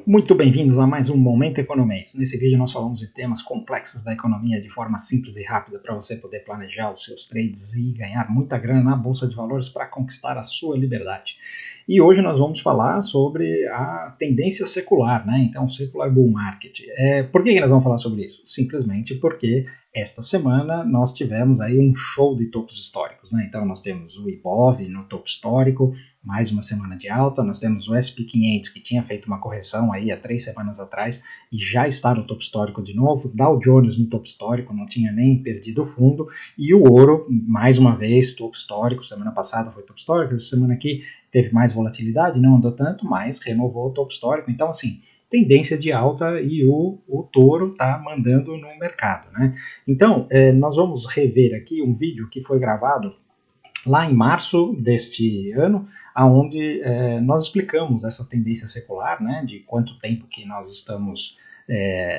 Muito bem-vindos a mais um Momento Economês. Nesse vídeo nós falamos de temas complexos da economia de forma simples e rápida para você poder planejar os seus trades e ganhar muita grana na Bolsa de Valores para conquistar a sua liberdade. E hoje nós vamos falar sobre a tendência secular, né? Então, Secular Bull Market. Por que nós vamos falar sobre isso? Simplesmente porque esta semana nós tivemos aí um show de topos históricos, né? Então nós temos o Ibov no topo histórico, mais uma semana de alta, nós temos o SP500 que tinha feito uma correção aí há 3 semanas atrás e já está no topo histórico de novo, Dow Jones no topo histórico, não tinha nem perdido o fundo, e o ouro, mais uma vez, topo histórico, semana passada foi topo histórico, essa semana aqui teve mais volatilidade, não andou tanto, mas renovou o topo histórico, então assim, tendência de alta e o touro está mandando no mercado, né? Então, nós vamos rever aqui um vídeo que foi gravado lá em março deste ano, onde nós explicamos essa tendência secular, né, de quanto tempo que nós estamos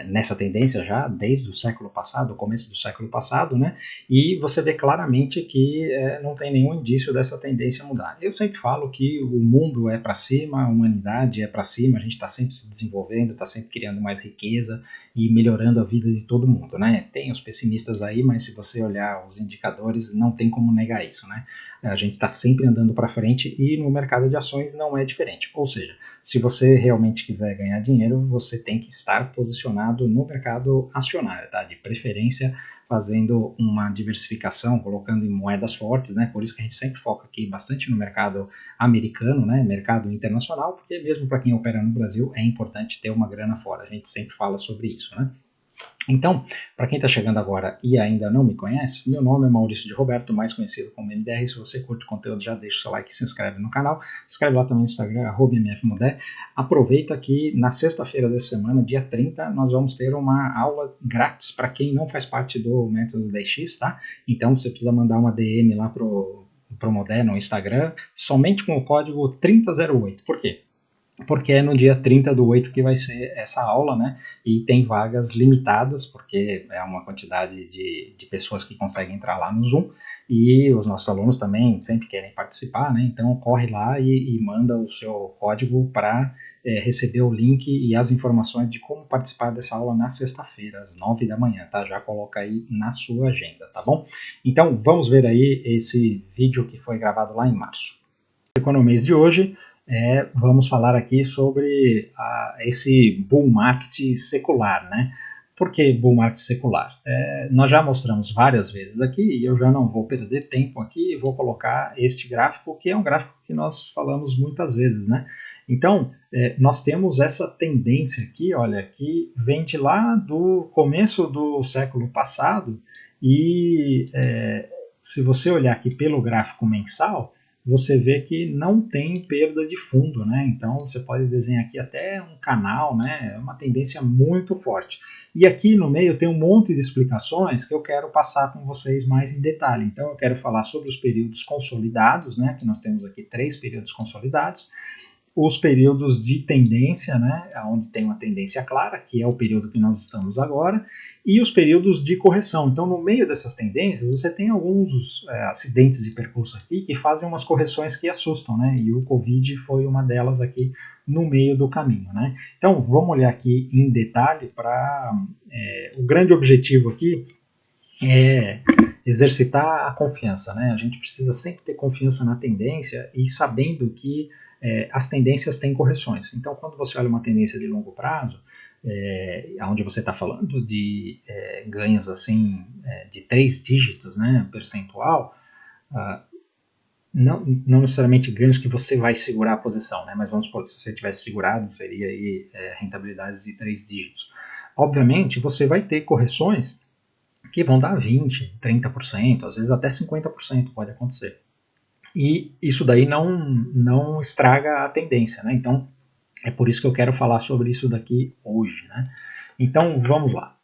nessa tendência já, desde o século passado, o começo do século passado, né, e você vê claramente que não tem nenhum indício dessa tendência mudar. Eu sempre falo que o mundo é para cima, a humanidade é para cima, a gente está sempre se desenvolvendo, está sempre criando mais riqueza e melhorando a vida de todo mundo, né. Tem os pessimistas aí, mas se você olhar os indicadores, não tem como negar isso, né. A gente está sempre andando para frente e no mercado de ações não é diferente. Ou seja, se você realmente quiser ganhar dinheiro, você tem que estar posicionado no mercado acionário, tá? De preferência fazendo uma diversificação, colocando em moedas fortes, né? Por isso que a gente sempre foca aqui bastante no mercado americano, né? Mercado internacional, porque mesmo para quem opera no Brasil é importante ter uma grana fora. A gente sempre fala sobre isso, né? Então, para quem está chegando agora e ainda não me conhece, meu nome é Maurício de Roberto, mais conhecido como MDR. Se você curte o conteúdo, já deixa o seu like e se inscreve no canal. Se inscreve lá também no Instagram, @mfmudé. Aproveita que na sexta-feira dessa semana, dia 30, nós vamos ter uma aula grátis para quem não faz parte do Método 10x, tá? Então, você precisa mandar uma DM lá pro Mudé no Instagram, somente com o código 3008. Por quê? Porque é no dia 30/8 que vai ser essa aula, né? E tem vagas limitadas, porque é uma quantidade de pessoas que conseguem entrar lá no Zoom, e os nossos alunos também sempre querem participar, né? Então corre lá e manda o seu código para receber o link e as informações de como participar dessa aula na sexta-feira, às 9 da manhã, tá? Já coloca aí na sua agenda, tá bom? Então vamos ver aí esse vídeo que foi gravado lá em março. No Economês de hoje, vamos falar aqui sobre esse bull market secular, né? Por que bull market secular? Nós já mostramos várias vezes aqui e eu já não vou perder tempo aqui e vou colocar este gráfico, que é um gráfico que nós falamos muitas vezes, né? Então, nós temos essa tendência aqui, olha, que vem de lá do começo do século passado e se você olhar aqui pelo gráfico mensal, você vê que não tem perda de fundo, né? Então você pode desenhar aqui até um canal, né? É uma tendência muito forte. E aqui no meio tem um monte de explicações que eu quero passar com vocês mais em detalhe. Então eu quero falar sobre os períodos consolidados, né? Que nós temos aqui 3 períodos consolidados. Os períodos de tendência, né, onde tem uma tendência clara, que é o período que nós estamos agora, e os períodos de correção. Então, no meio dessas tendências, você tem alguns acidentes de percurso aqui que fazem umas correções que assustam, né, e o Covid foi uma delas aqui no meio do caminho, né. Então, vamos olhar aqui em detalhe para o grande objetivo aqui é exercitar a confiança, né. A gente precisa sempre ter confiança na tendência e sabendo que as tendências têm correções. Então, quando você olha uma tendência de longo prazo, onde você está falando de ganhos assim de 3 dígitos, né, percentual, não necessariamente ganhos que você vai segurar a posição, né, mas vamos supor que se você tivesse segurado, seria aí rentabilidades de 3 dígitos. Obviamente, você vai ter correções que vão dar 20%, 30%, às vezes até 50% pode acontecer. E isso daí não estraga a tendência, né? Então, é por isso que eu quero falar sobre isso daqui hoje, né? Então, vamos lá.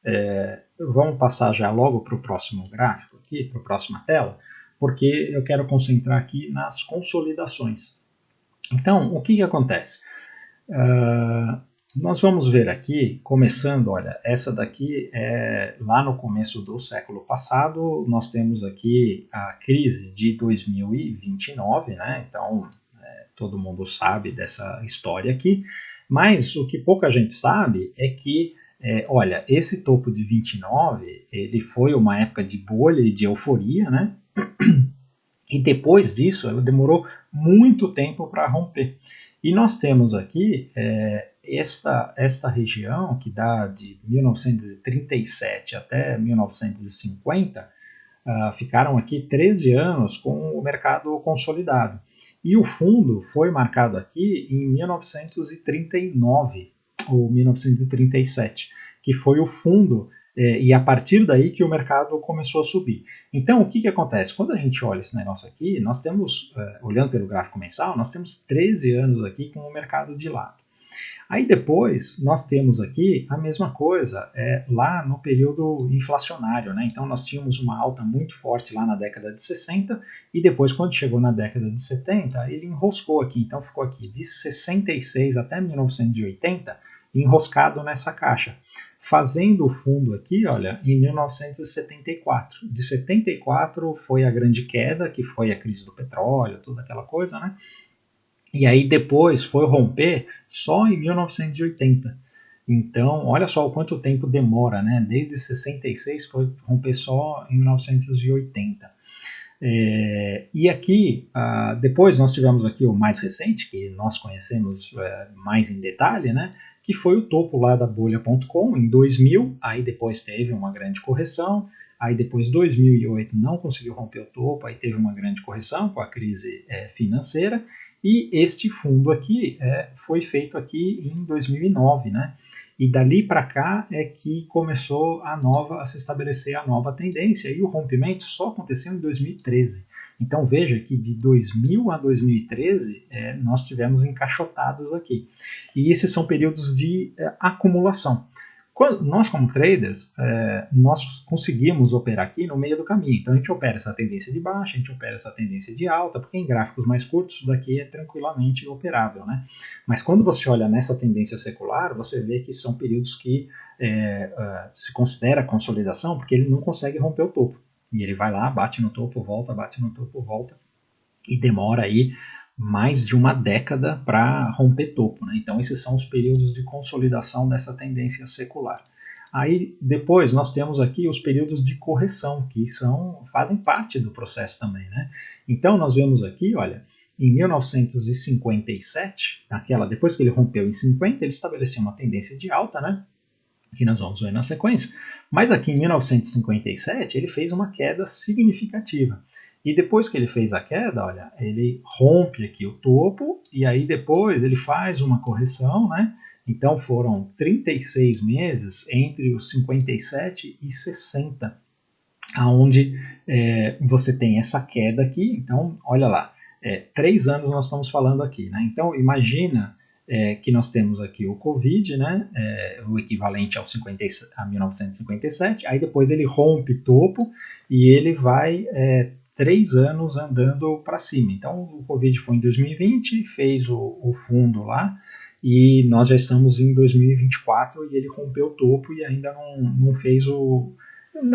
Vamos passar já logo para o próximo gráfico aqui, para a próxima tela, porque eu quero concentrar aqui nas consolidações. Então, o que acontece? Nós vamos ver aqui, começando, olha, essa daqui é lá no começo do século passado, nós temos aqui a crise de 2029, né? Então todo mundo sabe dessa história aqui, Mas o que pouca gente sabe é que, olha, esse topo de 29, ele foi uma época de bolha e de euforia, né? E depois disso, ela demorou muito tempo para romper. E nós temos aqui esta região que dá de 1937 até 1950, ficaram aqui 13 anos com o mercado consolidado. E o fundo foi marcado aqui em 1939 ou 1937, que foi o fundo, e a partir daí que o mercado começou a subir. Então, o que acontece? Quando a gente olha esse negócio aqui, nós temos, olhando pelo gráfico mensal, nós temos 13 anos aqui com o mercado de lado. Aí depois nós temos aqui a mesma coisa lá no período inflacionário, né? Então nós tínhamos uma alta muito forte lá na década de 60 e depois quando chegou na década de 70 ele enroscou aqui, então ficou aqui de 66 até 1980 enroscado nessa caixa, fazendo o fundo aqui, olha, em 1974. De 74 foi a grande queda, que foi a crise do petróleo, toda aquela coisa, né? E aí depois foi romper só em 1980. Então, olha só o quanto tempo demora, né? Desde 66 foi romper só em 1980. E aqui, depois nós tivemos aqui o mais recente, que nós conhecemos mais em detalhe, né? Que foi o topo lá da bolha.com em 2000, aí depois teve uma grande correção, aí depois 2008 não conseguiu romper o topo, aí teve uma grande correção com a crise financeira, e este fundo aqui foi feito aqui em 2009, né? E dali para cá é que começou a se estabelecer a nova tendência, e o rompimento só aconteceu em 2013. Então veja que de 2000 a 2013 nós tivemos encaixotados aqui. E esses são períodos de acumulação. Nós, como traders, nós conseguimos operar aqui no meio do caminho. Então a gente opera essa tendência de baixa, a gente opera essa tendência de alta, porque em gráficos mais curtos isso daqui é tranquilamente operável, né? Mas quando você olha nessa tendência secular, você vê que são períodos que se considera consolidação, porque ele não consegue romper o topo. E ele vai lá, bate no topo, volta, bate no topo, volta, e demora aí mais de uma década para romper topo, né? Então esses são os períodos de consolidação dessa tendência secular. Aí depois nós temos aqui os períodos de correção, que fazem parte do processo também, né? Então nós vemos aqui, olha, em 1957, depois que ele rompeu em 50, ele estabeleceu uma tendência de alta, né? Que nós vamos ver na sequência. Mas aqui em 1957 ele fez uma queda significativa. E depois que ele fez a queda, olha, ele rompe aqui o topo e aí depois ele faz uma correção, né? Então foram 36 meses entre os 57 e 60, aonde você tem essa queda aqui. Então, olha lá, 3 anos nós estamos falando aqui, né? Então, imagina que nós temos aqui o Covid, né? O equivalente a 1957, aí depois ele rompe topo e ele vai 3 anos andando para cima. Então, o Covid foi em 2020, fez o fundo lá, e nós já estamos em 2024 e ele rompeu o topo e ainda não fez não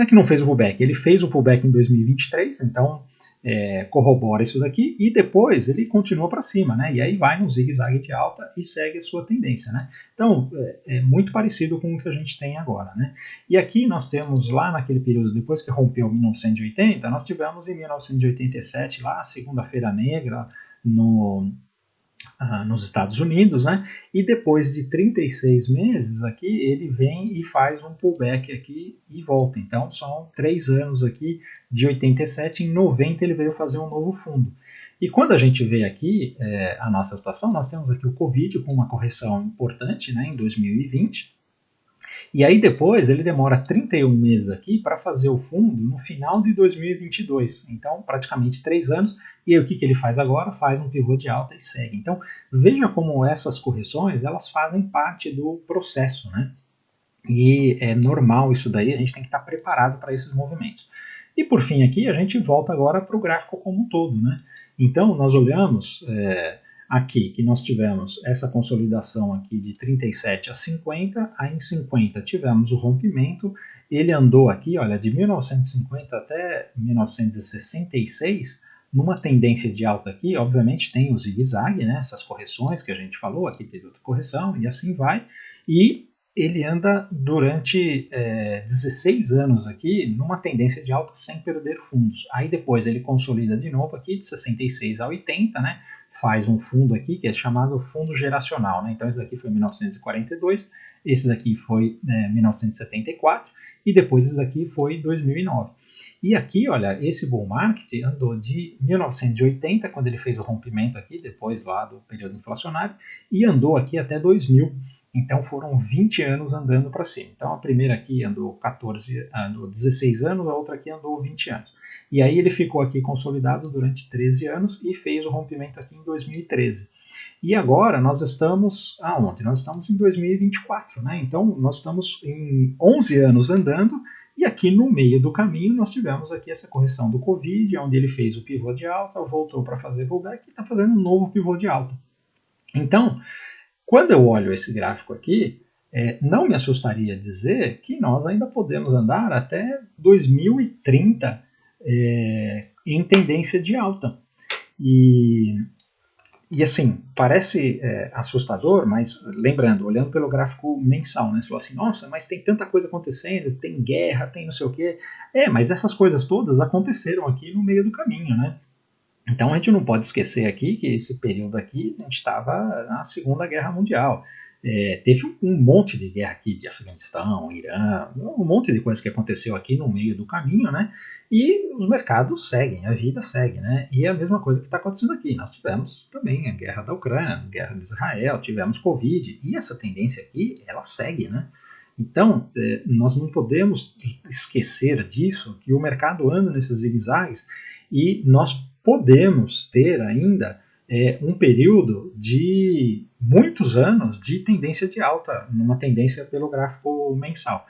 é que não fez o pullback, ele fez o pullback em 2023, então corrobora isso daqui, e depois ele continua para cima, né? E aí vai no zigue-zague de alta e segue a sua tendência, né? Então, é muito parecido com o que a gente tem agora, né? E aqui nós temos lá naquele período, depois que rompeu 1980, nós tivemos em 1987 lá a Segunda-feira Negra nos Estados Unidos, né? E depois de 36 meses aqui, ele vem e faz um pullback aqui e volta. Então, são 3 anos aqui, de 87, em 90 ele veio fazer um novo fundo. E quando a gente vê aqui a nossa situação, nós temos aqui o Covid com uma correção importante, né, em 2020, e aí depois ele demora 31 meses aqui para fazer o fundo no final de 2022. Então, praticamente 3 anos. E aí o que ele faz agora? Faz um pivô de alta e segue. Então, veja como essas correções, elas fazem parte do processo, né? E é normal isso daí, a gente tem que estar preparado para esses movimentos. E por fim aqui, a gente volta agora para o gráfico como um todo, né? Então, nós olhamos aqui que nós tivemos essa consolidação aqui de 37 a 50, aí em 50 tivemos o rompimento, ele andou aqui, olha, de 1950 até 1966, numa tendência de alta aqui, obviamente tem o zigue-zague, né, essas correções que a gente falou, aqui teve outra correção e assim vai, e ele anda durante 16 anos aqui numa tendência de alta sem perder fundos. Aí depois ele consolida de novo aqui de 66 a 80, né? Faz um fundo aqui que é chamado fundo geracional, né? Então esse daqui foi 1942, esse daqui foi 1974 e depois esse daqui foi 2009. E aqui, olha, esse bull market andou de 1980, quando ele fez o rompimento aqui, depois lá do período inflacionário, e andou aqui até 2000. Então foram 20 anos andando para cima. Então a primeira aqui andou 16 anos, a outra aqui andou 20 anos. E aí ele ficou aqui consolidado durante 13 anos e fez o rompimento aqui em 2013. E agora nós estamos aonde? Nós estamos em 2024, né? Então nós estamos em 11 anos andando e aqui no meio do caminho nós tivemos aqui essa correção do Covid, onde ele fez o pivô de alta, voltou para fazer pullback e está fazendo um novo pivô de alta. Então, quando eu olho esse gráfico aqui, não me assustaria dizer que nós ainda podemos andar até 2030 em tendência de alta. E assim, parece assustador, mas lembrando, olhando pelo gráfico mensal, né, você fala assim, nossa, mas tem tanta coisa acontecendo, tem guerra, tem não sei o quê. Mas essas coisas todas aconteceram aqui no meio do caminho, né? Então a gente não pode esquecer aqui que esse período aqui a gente estava na Segunda Guerra Mundial. Teve um monte de guerra aqui de Afeganistão, Irã, um monte de coisa que aconteceu aqui no meio do caminho, né? E os mercados seguem, a vida segue, né? E é a mesma coisa que está acontecendo aqui. Nós tivemos também a guerra da Ucrânia, a guerra de Israel, tivemos Covid, e essa tendência aqui, ela segue, né? Então, nós não podemos esquecer disso, que o mercado anda nesses zigue-zagues e nós podemos ter ainda um período de muitos anos de tendência de alta, numa tendência pelo gráfico mensal.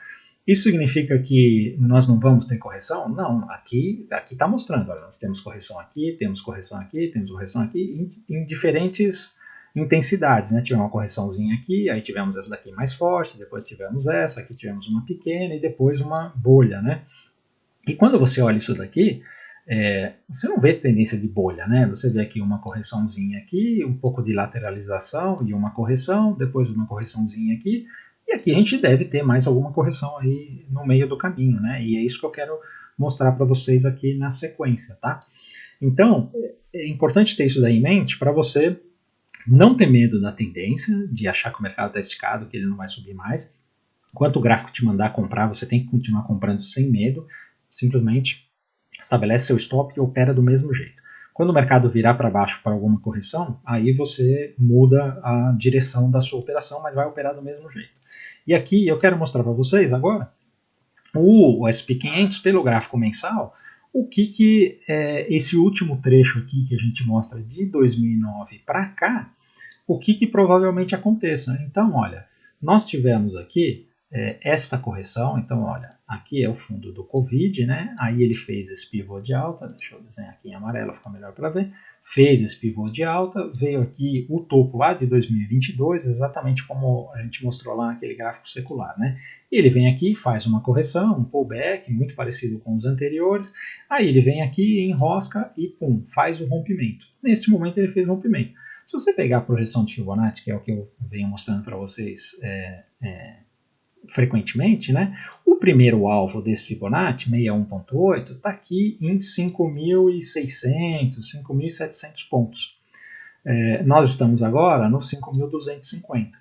Isso significa que nós não vamos ter correção? Não, aqui está mostrando, olha, nós temos correção aqui, temos correção aqui, temos correção aqui, em diferentes intensidades, né? Tivemos uma correçãozinha aqui, aí tivemos essa daqui mais forte, depois tivemos essa, aqui tivemos uma pequena e depois uma bolha, né? E quando você olha isso daqui, você não vê tendência de bolha, né? Você vê aqui uma correçãozinha aqui, um pouco de lateralização e uma correção, depois uma correçãozinha aqui, e aqui a gente deve ter mais alguma correção aí no meio do caminho, né? E é isso que eu quero mostrar para vocês aqui na sequência, tá? Então, é importante ter isso daí em mente para você não ter medo da tendência, de achar que o mercado está esticado, que ele não vai subir mais. Enquanto o gráfico te mandar comprar, você tem que continuar comprando sem medo, simplesmente estabelece seu stop e opera do mesmo jeito. Quando o mercado virar para baixo para alguma correção, aí você muda a direção da sua operação, mas vai operar do mesmo jeito. E aqui eu quero mostrar para vocês agora o SP500 pelo gráfico mensal, o que esse último trecho aqui que a gente mostra de 2009 para cá, o que provavelmente aconteça. Então, olha, nós tivemos aqui esta correção, então olha, aqui é o fundo do Covid, né? Aí ele fez esse pivô de alta, deixa eu desenhar aqui em amarelo, fica melhor para ver, fez esse pivô de alta, veio aqui o topo lá de 2022, exatamente como a gente mostrou lá naquele gráfico secular, né? Ele vem aqui, faz uma correção, um pullback, muito parecido com os anteriores, aí ele vem aqui, enrosca e pum, faz o rompimento. Neste momento ele fez o rompimento. Se você pegar a projeção de Fibonacci, que é o que eu venho mostrando para vocês frequentemente, né? O primeiro alvo desse Fibonacci, 61.8, está aqui em 5.600, 5.700 pontos. Nós estamos agora nos 5.250.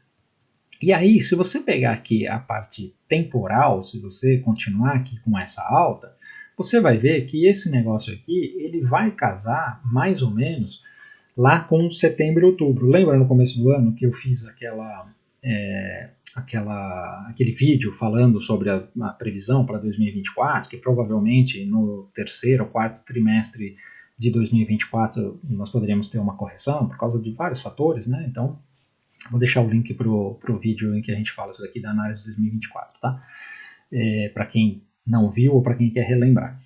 E aí, se você pegar aqui a parte temporal, se você continuar aqui com essa alta, você vai ver que esse negócio aqui, ele vai casar mais ou menos lá com setembro e outubro. Lembra no começo do ano que eu fiz aquele vídeo falando sobre a previsão para 2024, que provavelmente no terceiro ou quarto trimestre de 2024 nós poderíamos ter uma correção por causa de vários fatores, né? Então, vou deixar o link para o vídeo em que a gente fala isso daqui da análise de 2024, tá? Para quem não viu ou para quem quer relembrar.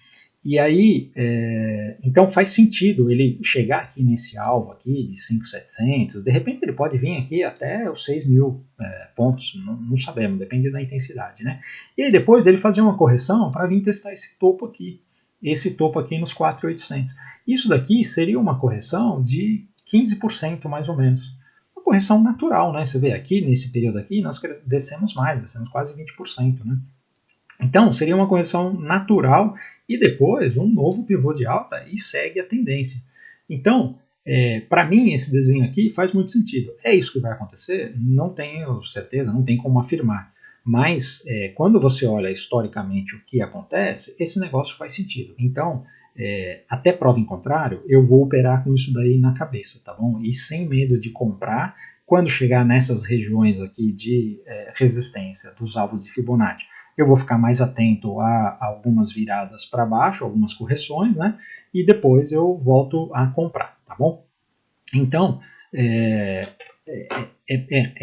E aí, então faz sentido ele chegar aqui nesse alvo aqui de 5.700, de repente ele pode vir aqui até os 6.000 pontos, não sabemos, depende da intensidade, né? E aí depois ele fazer uma correção para vir testar esse topo aqui. esse topo aqui nos 4.800. Isso daqui seria uma correção de 15% mais ou menos. Uma correção natural, né? Você vê aqui, nesse período aqui, nós descemos mais, descemos quase 20%, né? Então, seria uma correção natural e depois um novo pivô de alta e segue a tendência. Então, para mim, esse desenho aqui faz muito sentido. É isso que vai acontecer? Não tenho certeza, não tem como afirmar. Mas, quando você olha historicamente o que acontece, esse negócio faz sentido. Então, até prova em contrário, eu vou operar com isso daí na cabeça, tá bom? E sem medo de comprar, quando chegar nessas regiões aqui de resistência dos alvos de Fibonacci, eu vou ficar mais atento a algumas viradas para baixo, algumas correções, né? E depois eu volto a comprar, tá bom? Então, é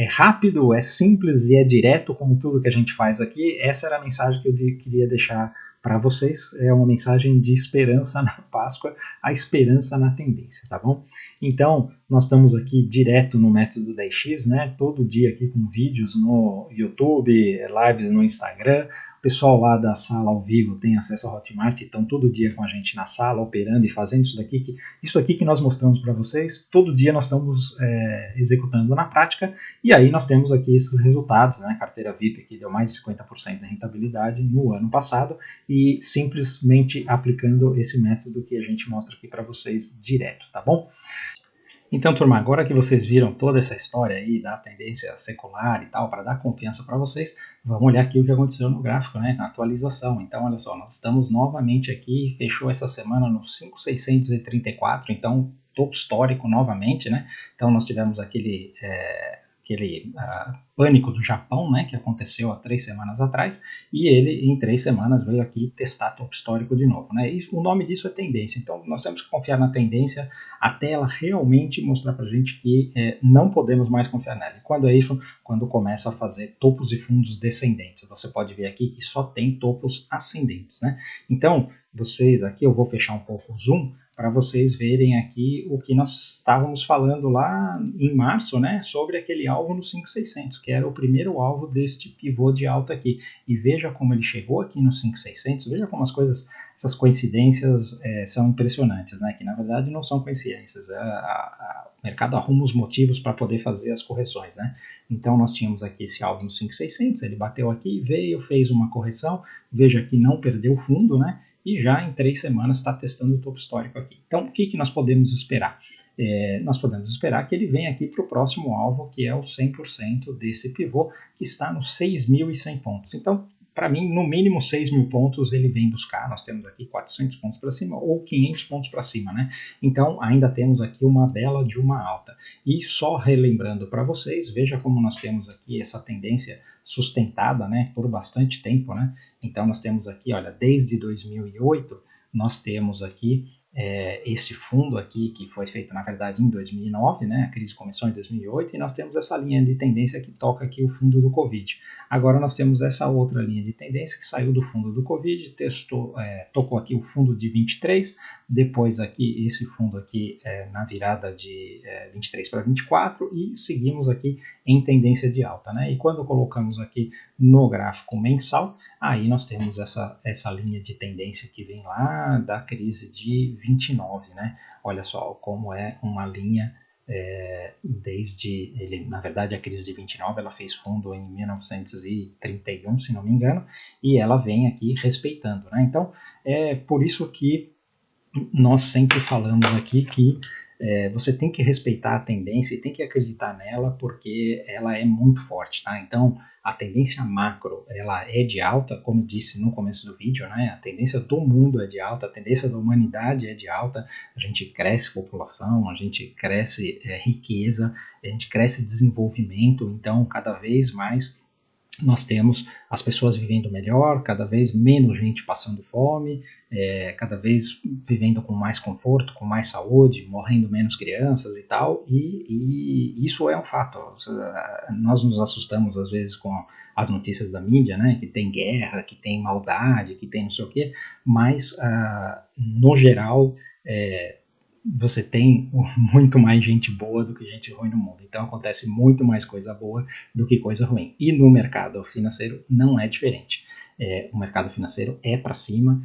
rápido, é simples e é direto, como tudo que a gente faz aqui. Essa era a mensagem que eu queria deixar para vocês. É uma mensagem de esperança na Páscoa, a esperança na tendência, tá bom? Então, nós estamos aqui direto no método 10x, né? Todo dia aqui com vídeos no YouTube, lives no Instagram. O pessoal lá da sala ao vivo tem acesso ao Hotmart, então todo dia com a gente na sala, operando e fazendo isso aqui que nós mostramos para vocês, todo dia nós estamos executando na prática, e aí nós temos aqui esses resultados, né? Carteira VIP aqui deu mais de 50% de rentabilidade no ano passado, e simplesmente aplicando esse método que a gente mostra aqui para vocês direto, tá bom? Então, turma, agora que vocês viram toda essa história aí da tendência secular e tal, para dar confiança para vocês, vamos olhar aqui o que aconteceu no gráfico, né, na atualização. Então, olha só, nós estamos novamente aqui, fechou essa semana no 5.634, então, topo histórico novamente, né? Então, nós tivemos aquele pânico do Japão, né, que aconteceu há 3 semanas atrás, e ele em 3 semanas veio aqui testar topo histórico de novo, né? O nome disso é tendência, então nós temos que confiar na tendência até ela realmente mostrar para a gente que não podemos mais confiar nela. E quando é isso? Quando começa a fazer topos e fundos descendentes. Você pode ver aqui que só tem topos ascendentes, né? Então, vocês aqui, eu vou fechar um pouco o zoom, para vocês verem aqui o que nós estávamos falando lá em março, né, sobre aquele alvo no 5.600, que era o primeiro alvo deste pivô de alta aqui. E veja como ele chegou aqui no 5.600, veja como as coisas, essas coincidências são impressionantes, né, que na verdade não são coincidências, o mercado arruma os motivos para poder fazer as correções, né. Então nós tínhamos aqui esse alvo no 5.600, ele bateu aqui, veio, fez uma correção, veja que não perdeu fundo, né, e já em 3 semanas está testando o topo histórico aqui. Então, o que nós podemos esperar? Nós podemos esperar que ele venha aqui para o próximo alvo, que é o 100% desse pivô, que está nos 6.100 pontos. Então, para mim, no mínimo 6.000 pontos ele vem buscar. Nós temos aqui 400 pontos para cima ou 500 pontos para cima, né? Então, ainda temos aqui uma bela de uma alta. E só relembrando para vocês, veja como nós temos aqui essa tendência sustentada, né, por bastante tempo, né? Então, nós temos aqui, olha, desde 2008, nós temos aqui esse fundo aqui que foi feito, na verdade, em 2009, né? A crise começou em 2008 e nós temos essa linha de tendência que toca aqui o fundo do Covid. Agora nós temos essa outra linha de tendência que saiu do fundo do Covid, tocou aqui o fundo de 23, depois aqui esse fundo aqui na virada de 23 para 24 e seguimos aqui em tendência de alta, né? E quando colocamos aqui no gráfico mensal, aí nós temos essa linha de tendência que vem lá da crise de 29, né? Olha só como é uma linha na verdade a crise de 29 ela fez fundo em 1931, se não me engano, e ela vem aqui respeitando, né? Então é por isso que nós sempre falamos aqui que você tem que respeitar a tendência e tem que acreditar nela porque ela é muito forte, tá? Então, a tendência macro, ela é de alta, como eu disse no começo do vídeo, né? A tendência do mundo é de alta, a tendência da humanidade é de alta, a gente cresce população, a gente cresce riqueza, a gente cresce desenvolvimento, então, cada vez mais nós temos as pessoas vivendo melhor, cada vez menos gente passando fome, cada vez vivendo com mais conforto, com mais saúde, morrendo menos crianças e tal, e isso é um fato. Nós nos assustamos às vezes com as notícias da mídia, né, que tem guerra, que tem maldade, que tem não sei o quê, mas no geral você tem muito mais gente boa do que gente ruim no mundo. Então acontece muito mais coisa boa do que coisa ruim. E no mercado financeiro não é diferente. o mercado financeiro é para cima,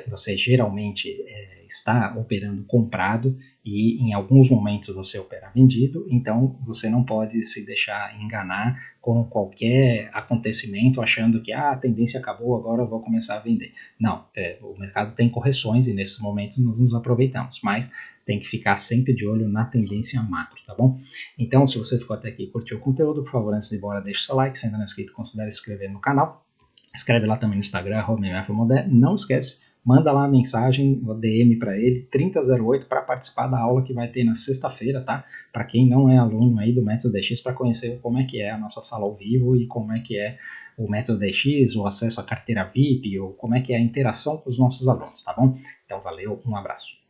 você geralmente está operando comprado e em alguns momentos você opera vendido, então você não pode se deixar enganar com qualquer acontecimento achando que a tendência acabou, agora eu vou começar a vender. Não, o mercado tem correções e nesses momentos nós nos aproveitamos, mas tem que ficar sempre de olho na tendência macro, tá bom? Então, se você ficou até aqui e curtiu o conteúdo, por favor, antes de ir embora, deixe seu like, se ainda não é inscrito, considere se inscrever no canal. Escreve lá também no Instagram, @mmfmodé. Não esquece, manda lá a mensagem, o DM para ele, 3008, para participar da aula que vai ter na sexta-feira, tá? Para quem não é aluno aí do Método DX, para conhecer como é que é a nossa sala ao vivo e como é que é o Método DX, o acesso à carteira VIP, ou como é que é a interação com os nossos alunos, tá bom? Então, valeu, um abraço.